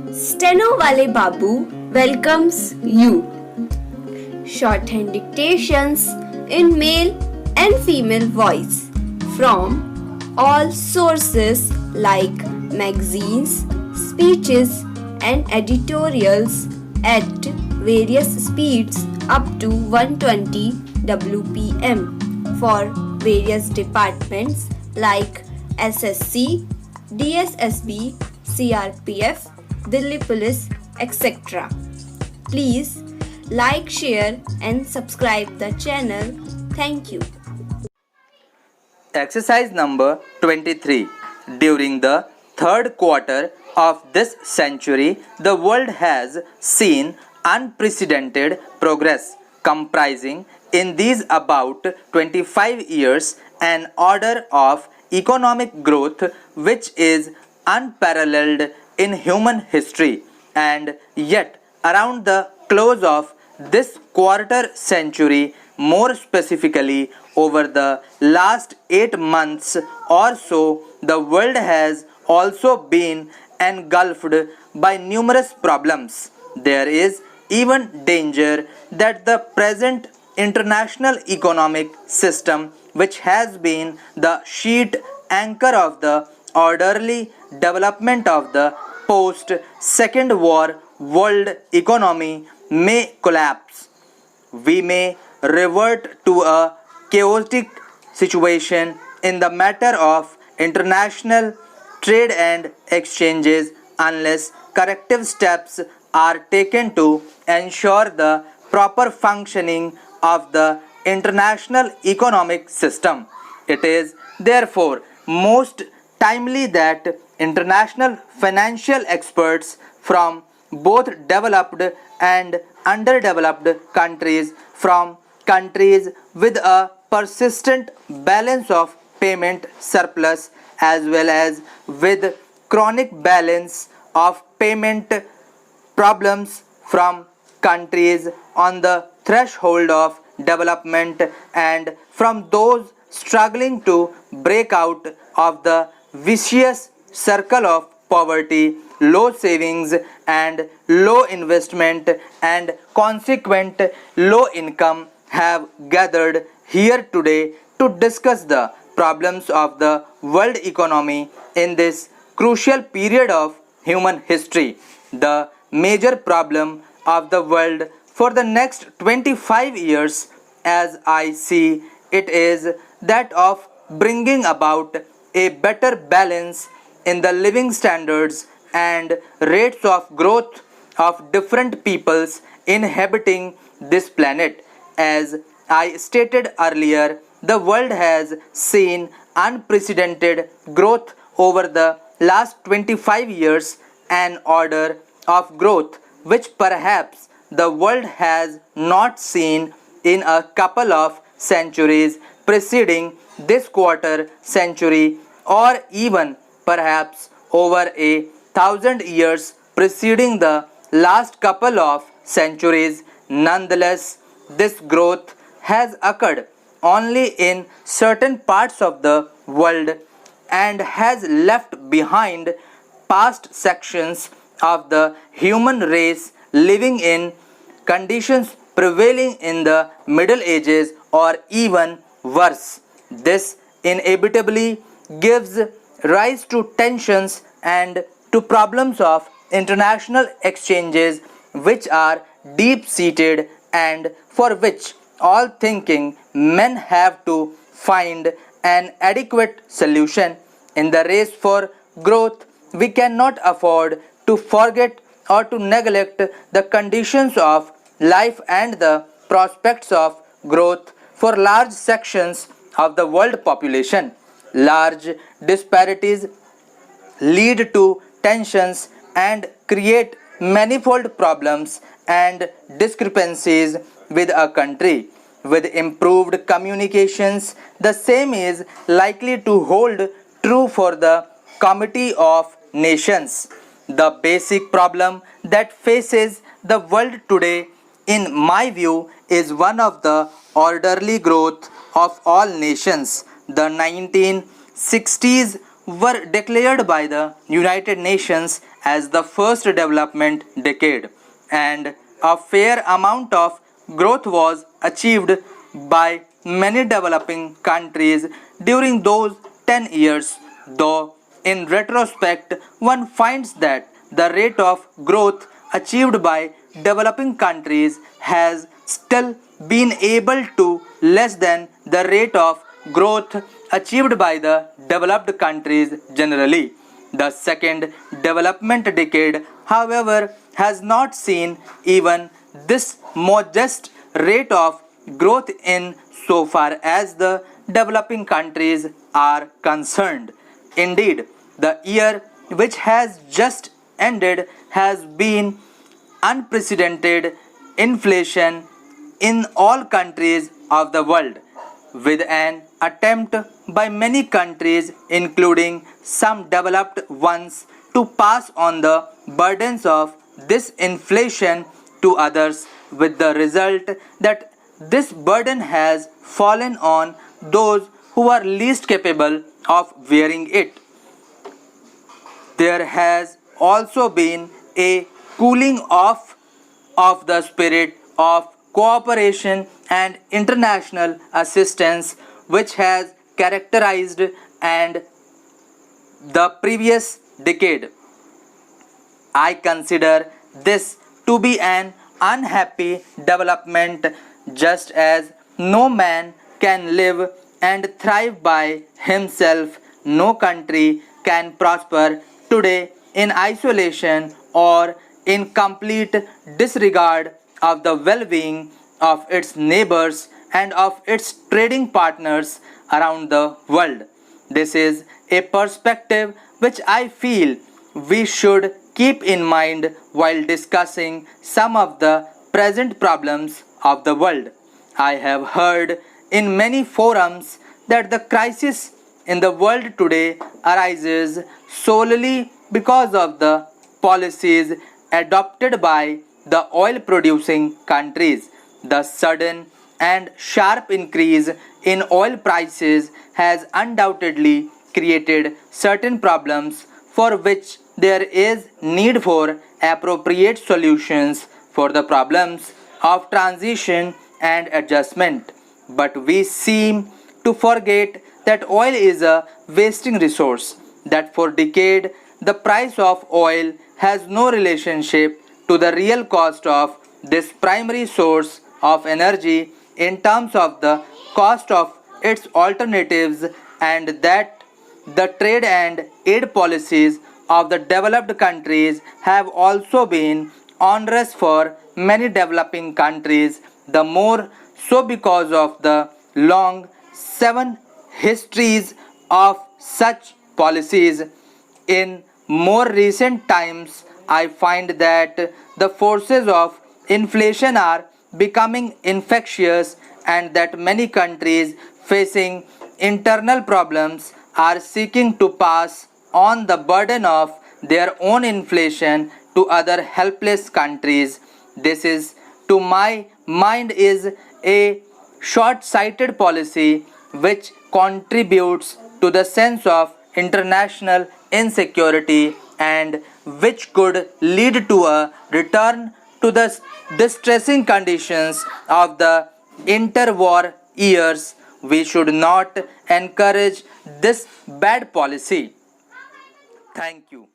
Stenowalebabu welcomes you. Shorthand dictations in male and female voice from all sources like magazines, speeches, and editorials at various speeds up to 120 WPM for various departments like SSC, DSSSB, CRPF, Delhi Police, etc. Please like, share and subscribe the channel. Thank you. Exercise number 23. During the third quarter of this century, the world has seen unprecedented progress, comprising in these about 25 years an order of economic growth which is unparalleled in human history, and yet around the close of this quarter century, more specifically over the last 8 months or so, the world has also been engulfed by numerous problems. There is even danger that the present international economic system, which has been the sheet anchor of the orderly development of the post-Second War world economy, may collapse. We may revert to a chaotic situation in the matter of international trade and exchanges unless corrective steps are taken to ensure the proper functioning of the international economic system. It is therefore most timely that international financial experts from both developed and underdeveloped countries, from countries with a persistent balance of payment surplus as well as with chronic balance of payment problems, from countries on the threshold of development, and from those struggling to break out of the vicious circle of poverty, low savings and low investment and consequent low income, have gathered here today to discuss the problems of the world economy in this crucial period of human history. The major problem of the world for the next 25 years, as I see it, is that of bringing about a better balance in the living standards and rates of growth of different peoples inhabiting this planet. As I stated earlier, the world has seen unprecedented growth over the last 25 years, an order of growth which perhaps the world has not seen in a couple of centuries preceding this quarter century, or even perhaps over 1,000 years preceding the last couple of centuries. Nonetheless, this growth has occurred only in certain parts of the world and has left behind past sections of the human race living in conditions prevailing in the Middle Ages or even worse. This inevitably gives rise to tensions and to problems of international exchanges which are deep-seated and for which all thinking men have to find an adequate solution. In the race for growth, we cannot afford to forget or to neglect the conditions of life and the prospects of growth for large sections of the world population. Large disparities lead to tensions and create manifold problems and discrepancies with a country. With improved communications, the same is likely to hold true for the Committee of Nations. The basic problem that faces the world today, in my view, is one of the orderly growth of all nations. The 1960s were declared by the United Nations as the first development decade, and a fair amount of growth was achieved by many developing countries during those 10 years, though in retrospect one finds that the rate of growth achieved by developing countries has still been able to less than the rate of growth achieved by the developed countries generally. The second development decade, however, has not seen even this modest rate of growth in so far as the developing countries are concerned. Indeed, the year which has just ended has been unprecedented inflation in all countries of the world, with an attempt by many countries, including some developed ones, to pass on the burdens of this inflation to others, with the result that this burden has fallen on those who are least capable of bearing it. There has also been a cooling off of the spirit of cooperation and international assistance which has characterized and the previous decade. I consider this to be an unhappy development, just as no man can live and thrive by himself. No country can prosper today in isolation or in complete disregard of the well-being of its neighbors and of its trading partners around the world. This is a perspective which I feel we should keep in mind while discussing some of the present problems of the world. I have heard in many forums that the crisis in the world today arises solely because of the policies adopted by the oil producing countries. The sudden and sharp increase in oil prices has undoubtedly created certain problems for which there is need for appropriate solutions for the problems of transition and adjustment. But we seem to forget that oil is a wasting resource, that for decades the price of oil has no relationship to the real cost of this primary source of energy in terms of the cost of its alternatives, and that the trade and aid policies of the developed countries have also been onerous for many developing countries, the more so because of the long 7 histories of such policies. In more recent times, I find that the forces of inflation are becoming infectious, and that many countries facing internal problems are seeking to pass on the burden of their own inflation to other helpless countries. This is, to my mind, is a short-sighted policy which contributes to the sense of international insecurity and which could lead to a return to the distressing conditions of the interwar years. We should not encourage this bad policy. Thank you.